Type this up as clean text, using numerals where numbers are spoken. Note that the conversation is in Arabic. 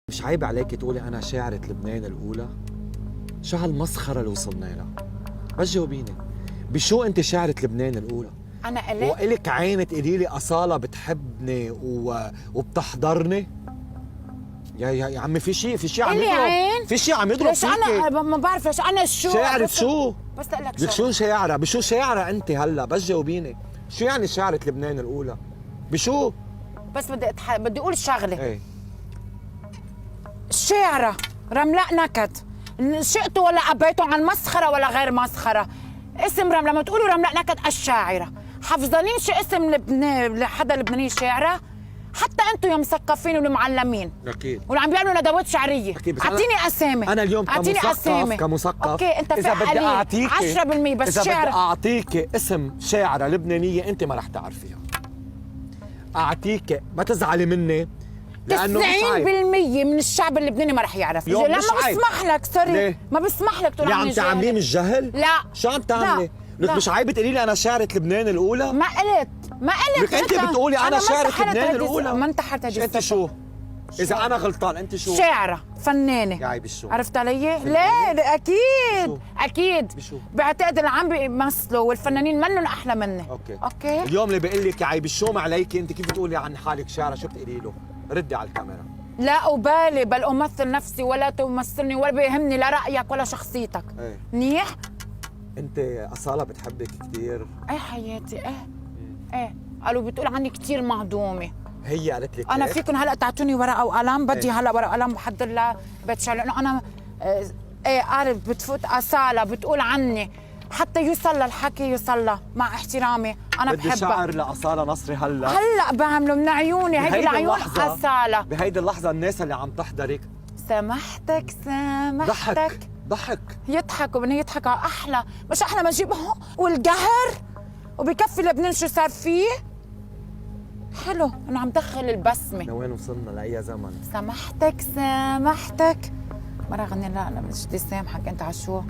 مش عيب عليكي تقولي أنا شاعرة لبنان الأولى؟ شو هالمسخرة اللي وصلنا لها؟ بس جاوبيني، بشو أنت شاعرة لبنان الأولى؟ أنا قلت وإلك عين تقولي لي أصالة بتحبني وبتحضرني؟ يا عمي في شيء عم إلي يضرب، عين؟ في شيء عم يضرب ليش فيكي. أنا ما بعرف ليش أنا شو شاعرة بس- شو؟ بس لك لك شو شاعرة؟ بشو شاعرة أنت هلا؟ بس جاوبيني، شو يعني شاعرة لبنان الأولى؟ بشو؟ بس بدي أقول شغلة. إيه الشاعرة رملاء نكد، شئتوا ولا أبيتوا عن مسخرة ولا غير مسخرة. اسم لما تقولوا رملاء نكد الشاعرة، حافظانين شو اسم لحدا لبنانية شاعرة؟ حتى انتم يا مثقفين والمعلمين أكيد واللي عم بيعملوا ندوات شعريه، أكيد، بس اعطيني اسامي. أنا اليوم اعطيني أسامي. كمثقف اوكي انت إذا بدي فعلي أعطيكي 10% بس إذا بدي شعر. أعطيكي اسم شاعرة لبنانية أنت ما رح تعرفيها. أعطيكي، ما تزعلي مني 90% من الشعب اللبناني ما رح يعرف. يوم لا مش ما عيب. بسمح لك سوري. ليه؟ ما بسمح لك تقول اللي عني عم تعمليه جاهل. مش جهل؟ لا شو عم تعملي؟ لك لا. مش عيب تقولي لي أنا شاعرة لبنان الأولى؟ ما قلت لك أنت بتقولي أنا ما شاعرة انتحرت لبنان هيدي- الأولى. ما انتحرت هذه أنت شو؟ إذا أنا غلطان أنت شو؟ شاعرة فنانة. يا عيب الشو. عرفت علي؟ لا بشو؟ أكيد أكيد. بشو؟ بعتقد اللي عم بيمثلوا والفنانين منهم أحلى مني. أوكي اليوم اللي بقول لك يا عيب الشو ما عليكي، أنت كيف بتقولي عن حالك شاعرة؟ شو بتقولي له؟ ردي على الكاميرا. لا أبالي، بل أمثل نفسي ولا تمثلني، ولا بيهمني لا رأيك ولا شخصيتك. إيه. منيح؟ أنت أصالة بتحبك كثير. إيه حياتي إيه قالوا بتقول عني كتير مهضومة. هي قالت لك أنا هيك؟ فيكم هلا تعطوني ورقة وقلم، بدي إيه. هلا ورقة وقلم بحضر لها بيت شعر، لأنه أنا قالت بتفوت أصالة بتقول عني حتى يوصل للحكي يوصل مع احترامي أنا بدي بحبها. شعر لأصالة نصري هلا بعمله من عيوني، هيدي بهيدي العيون اللحظة. أصالة. بهيدي اللحظة الناس اللي عم تحضرك سامحتك ضحك يضحكوا، بدنا يضحكوا أحلى، مش أحلى ما نجيبهم والقهر وبكفي لبنان شو صار فيه. حلو إنه عم دخل البسمة. لوين وصلنا لأي زمن؟ سامحتك مرة غني لا بدي سامحك أنت على شو؟